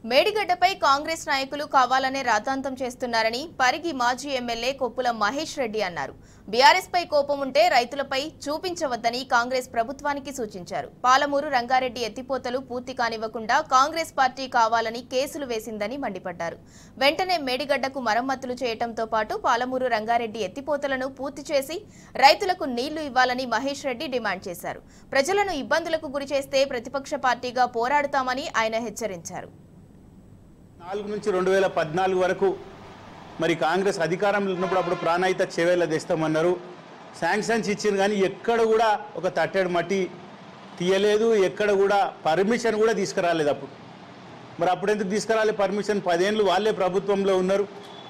మేడిగడ్డపై కాంగ్రెస్ నాయకులు కావాలనే రాతాంతం చేస్తున్నారని పరిగి మాజీ ఎమ్మెల్యే కొప్పుల మహేష్ రెడ్డి అన్నారు. బీఆర్ఎస్ పై కోపం ఉంటే రైతులపై చూపించవద్దని కాంగ్రెస్ ప్రభుత్వానికి సూచించారు. పాలమూరు రంగారెడ్డి ఎత్తిపోతలు పూర్తి కానివ్వకుండా కాంగ్రెస్ పార్టీ కావాలని కేసులు వేసిందని మండిపడ్డారు. వెంటనే మేడిగడ్డకు మరమ్మతులు చేయడంతో పాటు పాలమూరు రంగారెడ్డి ఎత్తిపోతలను పూర్తి చేసి రైతులకు నీళ్లు ఇవ్వాలని మహేష్ రెడ్డి డిమాండ్ చేశారు. ప్రజలను ఇబ్బందులకు గురిచేస్తే ప్రతిపక్ష పార్టీగా పోరాడుతామని ఆయన హెచ్చరించారు. 4 నుంచి 2014 వరకు మరి కాంగ్రెస్ అధికారంలో ఉన్నప్పుడు అప్పుడు ప్రాణాయిత చెవేళ్ళ తెస్తామన్నారు. శాంక్షన్స్ ఇచ్చింది కానీ ఎక్కడ కూడా ఒక తట్టెడు మట్టి తీయలేదు, ఎక్కడ కూడా పర్మిషన్ కూడా తీసుకురాలేదు. మరి అప్పుడు ఎందుకు తీసుకురాలి పర్మిషన్? 10 ఏళ్ళు వాళ్ళే ప్రభుత్వంలో ఉన్నారు.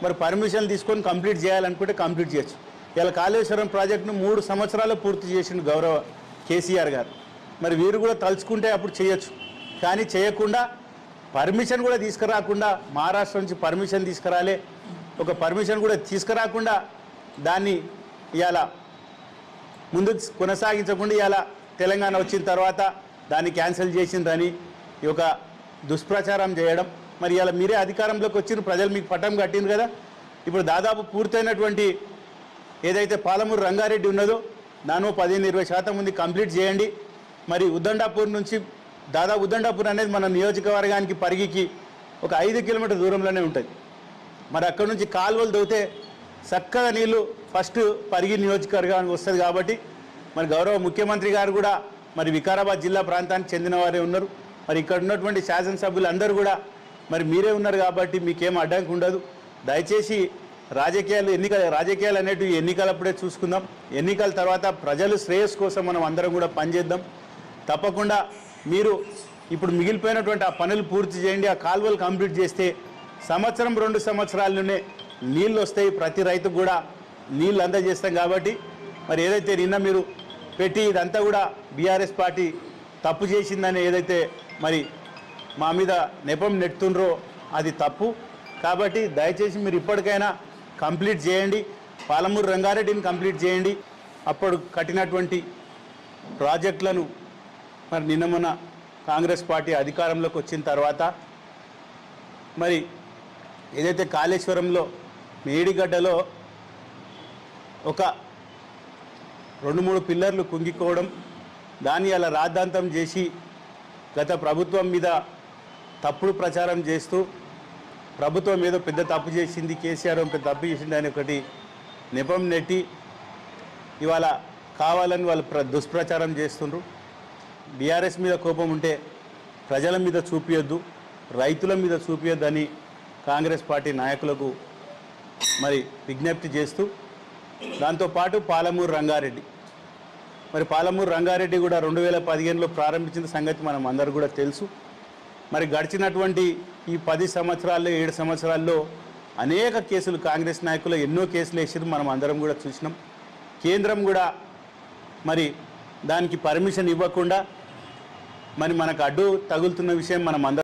మరి పర్మిషన్ తీసుకొని కంప్లీట్ చేయాలనుకుంటే కంప్లీట్ చేయొచ్చు. ఇలా కాళేశ్వరం ప్రాజెక్టును 3 సంవత్సరాలు పూర్తి చేసిండు గౌరవ కేసీఆర్ గారు. మరి వీరు కూడా తలుచుకుంటే అప్పుడు చేయొచ్చు, కానీ చేయకుండా పర్మిషన్ కూడా తీసుకురాకుండా మహారాష్ట్ర నుంచి పర్మిషన్ తీసుకురాలే, ఒక పర్మిషన్ కూడా తీసుకురాకుండా దాన్ని ఇవాళ ముందుకు కొనసాగించకుండా ఇవాళ తెలంగాణ వచ్చిన తర్వాత దాన్ని క్యాన్సిల్ చేసిందని ఈ ఒక దుష్ప్రచారం చేయడం. మరి ఇవాళ మీరే అధికారంలోకి వచ్చిన ప్రజలు మీకు పట్టం కట్టింది కదా. ఇప్పుడు దాదాపు పూర్తయినటువంటి ఏదైతే పాలమూరు రంగారెడ్డి ఉన్నదో దానిలో 15-20% ఉంది, కంప్లీట్ చేయండి. మరి ఉద్దండాపూర్ నుంచి దాదాపు ఉద్దండాపూర్ అనేది మన నియోజకవర్గానికి పరిగికి ఒక 5 కిలోమీటర్ దూరంలోనే ఉంటుంది. మరి అక్కడి నుంచి కాలువలు దవ్వితే చక్కగా నీళ్లు ఫస్ట్ పరిగి నియోజకవర్గానికి వస్తుంది. కాబట్టి మరి గౌరవ ముఖ్యమంత్రి గారు కూడా మరి వికారాబాద్ జిల్లా ప్రాంతానికి చెందిన వారే ఉన్నారు. మరి ఇక్కడ ఉన్నటువంటి శాసనసభ్యులు అందరూ కూడా మరి మీరే ఉన్నారు కాబట్టి మీకేం అడ్డంకి ఉండదు. దయచేసి రాజకీయాలు అనేటివి ఎన్నికలప్పుడే చూసుకుందాం. ఎన్నికల తర్వాత ప్రజలు శ్రేయస్సు కోసం మనం అందరం కూడా పనిచేద్దాం. తప్పకుండా మీరు ఇప్పుడు మిగిలిపోయినటువంటి ఆ పనులు పూర్తి చేయండి. ఆ కాలువలు కంప్లీట్ చేస్తే 1-2 సంవత్సరాల్లోనే నీళ్ళు వస్తాయి. ప్రతి రైతుకు కూడా నీళ్ళు అందజేస్తాం. కాబట్టి మరి ఏదైతే నిన్న మీరు పెట్టి ఇదంతా కూడా బీఆర్ఎస్ పార్టీ తప్పు చేసిందని ఏదైతే మరి మా మీద నెపం నెట్టుతుండ్రో అది తప్పు. కాబట్టి దయచేసి మీరు ఇప్పటికైనా కంప్లీట్ చేయండి. పాలమూరు రంగారెడ్డిని కంప్లీట్ చేయండి. అప్పుడు కట్టినటువంటి ప్రాజెక్టులను మరి నిన్న మొన్న కాంగ్రెస్ పార్టీ అధికారంలోకి వచ్చిన తర్వాత మరి ఏదైతే కాళేశ్వరంలో మేడిగడ్డలో ఒక 2-3 పిల్లర్లు కుంగిపోవడం, దాన్ని అలా రాద్ధాంతం చేసి గత ప్రభుత్వం మీద తప్పుడు ప్రచారం చేస్తూ ప్రభుత్వం ఏదో పెద్ద తప్పు చేసింది, కేసీఆర్ పెద్ద తప్పు చేసింది అని ఒకటి నెపం నెట్టి ఇవాళ కావాలని వాళ్ళు దుష్ప్రచారం చేస్తుండ్రు. బీఆర్ఎస్ మీద కోపం ఉంటే ప్రజల మీద చూపించొద్దు, రైతుల మీద చూపించొద్దని కాంగ్రెస్ పార్టీ నాయకులకు మరి విజ్ఞప్తి చేస్తూ, దాంతోపాటు పాలమూరు రంగారెడ్డి కూడా 2015లో ప్రారంభించిన సంగతి మనం అందరూ కూడా తెలుసు. మరి గడిచినటువంటి ఈ 10 సంవత్సరాల్లో 7 సంవత్సరాల్లో అనేక కేసులు కాంగ్రెస్ నాయకులు ఎన్నో కేసులు వేసారు, మనం అందరం కూడా చూసినాం. కేంద్రం కూడా మరి దానికి పర్మిషన్ ఇవ్వకుండా మరి మనకు అడ్డు తగులుతున్న విషయం మనం అందరం